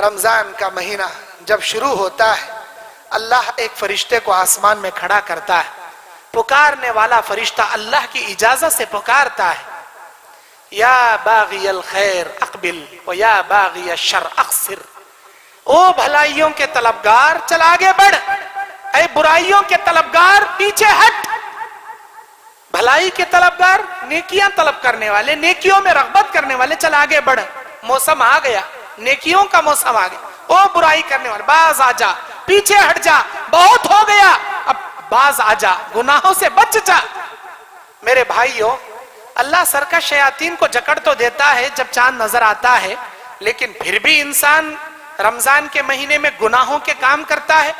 رمضان کا مہینہ جب شروع ہوتا ہے اللہ ایک فرشتے کو آسمان میں کھڑا کرتا ہے. پکارنے والا فرشتہ اللہ کی اجازت سے پکارتا ہے, یا باغی الخیر اقبل و یا باغی الشر اقصر. او بھلائیوں کے طلبگار چل آگے بڑھ, اے برائیوں کے طلبگار پیچھے ہٹ. بھلائی کے طلبگار, نیکیاں طلب کرنے والے, نیکیوں میں رغبت کرنے والے, چل آگے بڑھ. موسم آ گیا, نیکیوں کا موسم آ گیا. او برائی کرنے والے باز آ جا, پیچھے ہٹ جا, بہت ہو گیا, اب باز آ جا, گناہوں سے بچ جا. میرے بھائیوں, اللہ سرکش شیاطین کو جکڑ تو دیتا ہے جب چاند نظر آتا ہے, لیکن پھر بھی انسان رمضان کے مہینے میں گناہوں کے کام کرتا ہے.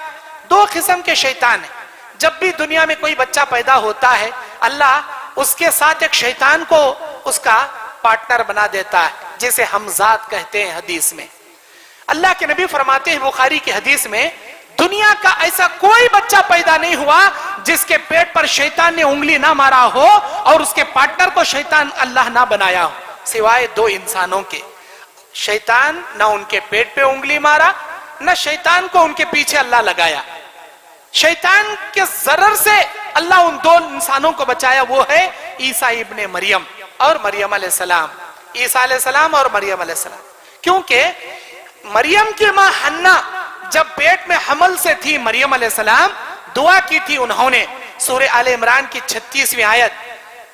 دو قسم کے شیطان ہیں. جب بھی دنیا میں کوئی بچہ پیدا ہوتا ہے اللہ اس کے ساتھ ایک شیطان کو اس کا پارٹنر بنا دیتا ہے, جسے حمزات کہتے ہیں حدیث میں. اللہ کے نبی فرماتے ہیں بخاری کی حدیث میں, دنیا کا ایسا کوئی بچہ پیدا نہیں ہوا جس کے پیٹ پر شیطان نے انگلی نہ مارا ہو اور اس کے پارٹنر کو شیطان اللہ نہ بنایا ہو, سوائے دو انسانوں کے. شیطان نہ ان کے پیٹ پہ انگلی مارا, نہ شیطان کو ان کے پیچھے اللہ لگایا. شیطان کے ضرر سے اللہ ان دو انسانوں کو بچایا, وہ ہے عیسیٰ ابن مریم اور مریم علیہ السلام. عیسیٰ علیہ السلام اور مریم علیہ السلام, کیونکہ مریم کی ماں حنا جب پیٹ میں حمل سے تھی, مریم علیہ السلام دعا کی تھی انہوں نے, سورہ آل عمران کی 36ویں آیت,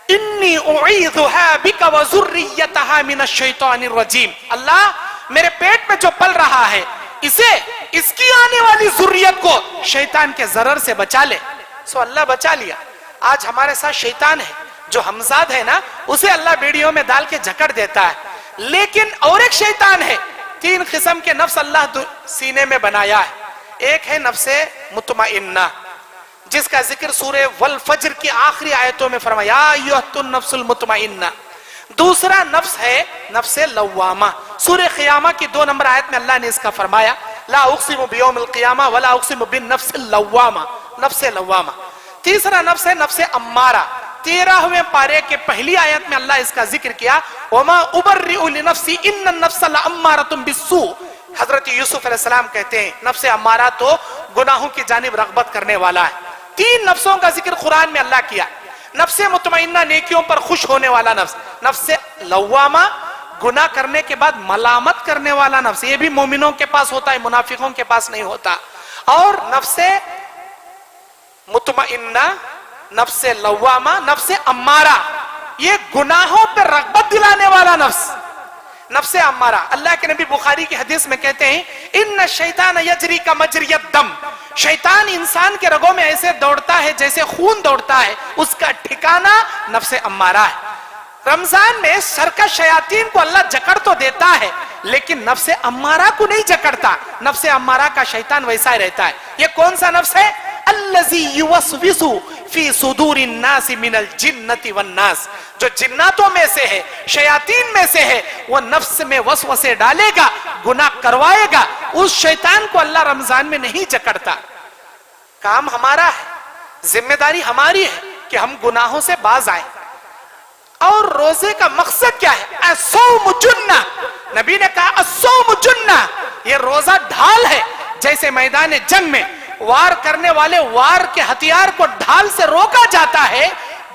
انی اعیذها بک وذریتها من الشیطان الرجیم. اللہ میرے پیٹ میں جو پل رہا ہے اسے, اس کی آنے والی ذریت کو شیطان کے ضرر سے بچا لے. سو اللہ بچا لیا. آج ہمارے ساتھ شیطان ہے جو حمزاد ہے نا, اسے اللہ بیڑیوں میں ڈال کے جکڑ دیتا ہے. لیکن اور ایک شیطان ہے, 3 قسم کے نفس اللہ سینے میں بنایا ہے. ایک ہے نفس مطمئنہ, جس کا ذکر سورہ والفجر کی آخری آیتوں میں فرمایا, یا ایھا النفس المطمئنہ. دوسرا نفس ہے نفس لوامہ, سورہ قیامہ کی 2 نمبر آیت میں اللہ نے اس کا فرمایا, لا اقسم بیوم القیامہ ولا اقسم بالنفس اللوامہ, نفس لوامہ. تیسرا نفس ہے نفس امارہ, 13ویں پارے کے پہلی آیت میں اللہ اس کا ذکر کیا, وما ابرئ لنفسی ان النفس لامارۃ بالسوء. حضرت یوسف علیہ السلام کہتے ہیں نفس امارہ تو گناہوں کی جانب رغبت کرنے والا ہے. 3 نفسوں کا ذکر قرآن میں اللہ کیا. نفس مطمئنہ نیکیوں پر خوش ہونے والا نفس, نفس لوامہ گناہ کرنے کے بعد ملامت کرنے والا نفس, یہ بھی مومنوں کے پاس ہوتا ہے, منافقوں کے پاس نہیں ہوتا. اور نفس مطمئنہ, نفس لوامہ, نفس امارہ, یہ گناہوں پر رغبت دلانے والا نفس, نفس امارہ. اللہ کے نبی بخاری کی حدیث میں کہتے ہیں, ان الشیطان یجری کا مجری الدم. شیطان انسان کے رگوں میں ایسے دوڑتا ہے جیسے خون دوڑتا ہے, اس کا ٹھکانہ نفس امارہ ہے. رمضان میں سرکش شیاطین کو اللہ جکڑ تو دیتا ہے, لیکن نفس امارہ کو نہیں جکڑتا. نفس امارہ کا شیطان ویسا ہی رہتا ہے. یہ کون سا نفس ہے؟ الذی یوسوس فی صدور الناس من الجنۃ والناس, جو جناتوں میں سے ہے, شیاطین میں سے ہے, وہ نفس میں وسوسے ڈالے گا, گناہ کروائے گا. اس شیطان کو اللہ رمضان میں نہیں جکڑتا. کام ہمارا ہے, ذمہ داری ہماری ہے کہ ہم گناہوں سے باز آئیں. اور روزے کا مقصد کیا ہے؟ الصوم جنہ. نبی نے کہا الصوم جنہ, یہ روزہ ڈھال ہے. جیسے میدان جنگ میں وار کرنے والے وار کے ہتھیار کو ڈھال سے روکا جاتا ہے,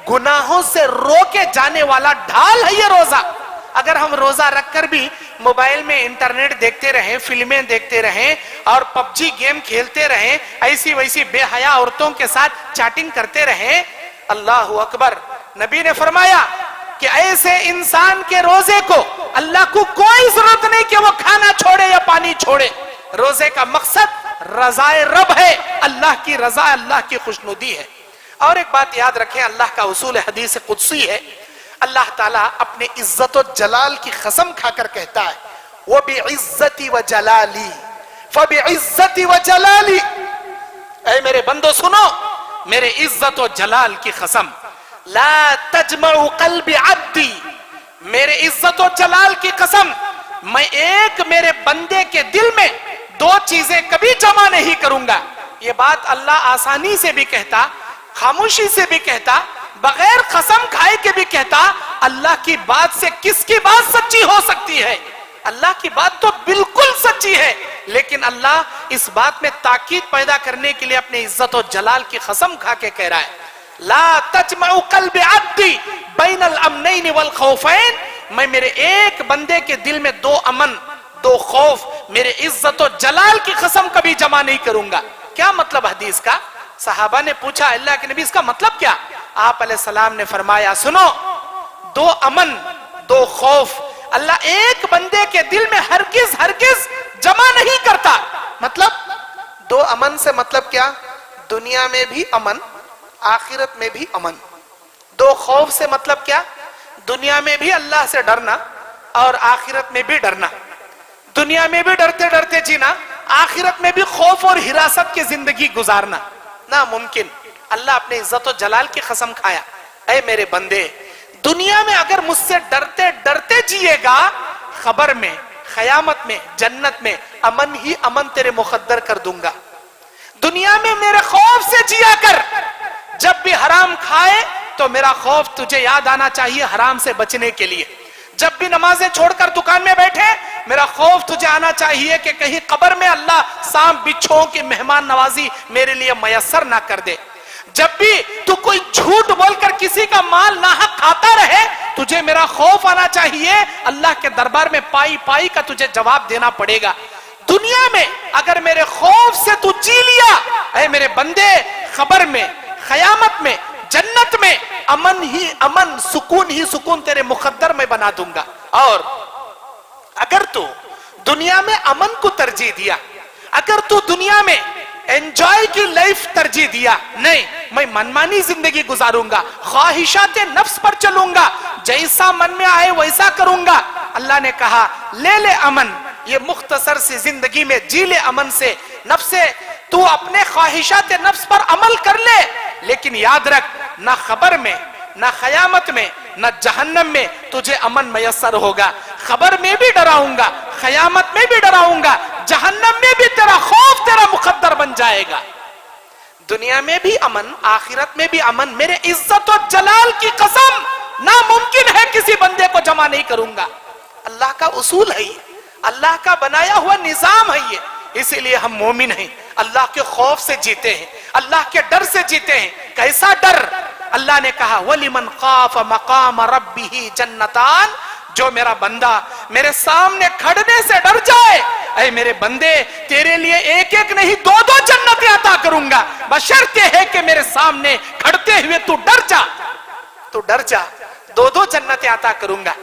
گناہوں سے روکے جانے والا ڈھال ہے یہ روزہ. اگر ہم روزہ رکھ کر بھی موبائل میں انٹرنیٹ دیکھتے رہیں, فلمیں دیکھتے رہیں اور پب جی گیم کھیلتے رہیں, ایسی ویسی بے حیا عورتوں کے ساتھ چیٹنگ کرتے رہیں, اللہ اکبر. نبی نے فرمایا کہ ایسے انسان کے روزے کو اللہ کو کوئی ضرورت نہیں کہ وہ کھانا چھوڑے یا پانی چھوڑے. روزے کا مقصد رضائے رب ہے, اللہ کی رضا, اللہ کی خوشنودی ہے. اور ایک بات یاد رکھیں, اللہ کا اصول حدیث قدسی ہے. اللہ تعالیٰ اپنے عزت و جلال کی قسم کھا کر کہتا ہے, وَبِعِزَّتِ وَجَلَالِي فَبِعِزَّتِ وَجَلَالِي. اے میرے بندو سنو, میرے عزت و جلال کی قسم, لا تجمع قلب عبدی, میرے عزت و جلال کی قسم, میں ایک میرے بندے کے دل میں 2 چیزیں کبھی جمع نہیں کروں گا. یہ بات اللہ آسانی سے بھی کہتا, خاموشی سے بھی کہتا, بغیر قسم کھائے کے بھی کہتا. اللہ کی بات سے کس کی بات سچی ہو سکتی ہے؟ اللہ کی بات تو بالکل سچی ہے، لیکن اللہ اس بات میں تاکید پیدا کرنے کے لیے اپنے عزت و جلال کی قسم کھا کے کہہ رہا ہے لا تجمع قلب عبدی بین الامنین والخوفین، میں میرے ایک بندے کے دل میں دو امن دو خوف میرے عزت و جلال کی قسم کبھی جمع نہیں کروں گا۔ کیا مطلب حدیث کا؟ صحابہ نے پوچھا اللہ کے نبی اس کا مطلب کیا؟ آپ علیہ السلام نے فرمایا سنو، دو امن دو خوف اللہ ایک بندے کے دل میں ہرگز جمع نہیں کرتا۔ مطلب دو امن سے مطلب کیا؟ دنیا میں بھی امن آخرت میں بھی امن۔ دو خوف سے مطلب کیا؟ دنیا میں بھی اللہ سے ڈرنا اور آخرت میں بھی ڈرنا۔ دنیا میں بھی ڈرتے ڈرتے جینا، آخرت میں بھی خوف اور حراست کی زندگی گزارنا ناممکن۔ اللہ اپنے عزت و جلال کی قسم کھایا اے میرے بندے، دنیا میں اگر مجھ سے ڈرتے ڈرتے جیے گا، خبر میں قیامت میں جنت میں امن ہی امن تیرے مقدر کر دوں گا۔ دنیا میں میرے خوف سے جیا کر، جب بھی حرام کھائے تو میرا خوف تجھے یاد آنا چاہیے حرام سے بچنے کے لیے۔ جب بھی نمازیں چھوڑ کر دکان میں بیٹھے میرا خوف تجھے آنا چاہیے کہ کہیں قبر میں اللہ سانپ بچھوؤں کی مہمان نوازی میرے لیے میسر نہ کر دے۔ جب بھی تو کوئی جھوٹ بول کر کسی کا مال ناحق کھاتا رہے تجھے میرا خوف آنا چاہیے اللہ کے دربار میں پائی پائی کا تجھے جواب دینا پڑے گا۔ دنیا میں اگر میرے خوف سے تو جی لیا اے میرے بندے، خبر میں قیامت میں جنت میں امن ہی امن سکون ہی سکون تیرے مقدر میں بنا دوں گا۔ اور اگر تو دنیا میں امن کو ترجیح دیا، اگر تو دنیا میں انجوائے کی لائف ترجیح دیا، نہیں میں منمانی زندگی گزاروں گا، خواہشات نفس پر چلوں گا، جیسا من میں آئے ویسا کروں گا، اللہ نے کہا لے لے امن، یہ مختصر سی زندگی میں جی لے امن سے، نفس تو اپنے خواہشات نفس پر عمل کر لے، لیکن یاد رکھ نہ خبر میں نہ قیامت میں نہ جہنم میں تجھے امن میسر ہوگا۔ خبر میں بھی ڈراؤں گا، قیامت میں بھی ڈراؤں گا، جہنم میں بھی تیرا خوف تیرا مقدر بن جائے گا۔ دنیا میں بھی امن آخرت میں بھی امن، میرے عزت و جلال کی قسم ناممکن ہے کسی بندے کو جمع نہیں کروں گا۔ اللہ کا اصول ہے یہ، اللہ کا بنایا ہوا نظام ہے یہ، اسی لیے ہم مومن ہیں، اللہ کے خوف سے جیتے ہیں، اللہ کے ڈر سے جیتے ہیں۔ کیسا ڈر؟ اللہ نے کہا وَلِمَنْ خَافَ مَقَامَ رَبِّهِ جَنَّتَانِ، جو میرا بندہ میرے سامنے کھڑنے سے ڈر جائے، اے میرے بندے تیرے لیے ایک ایک نہیں دو دو جنتیں عطا کروں گا، بشرط یہ ہے کہ میرے سامنے کھڑتے ہوئے تو ڈر جا، تو ڈر جا، دو دو جنتیں عطا کروں گا۔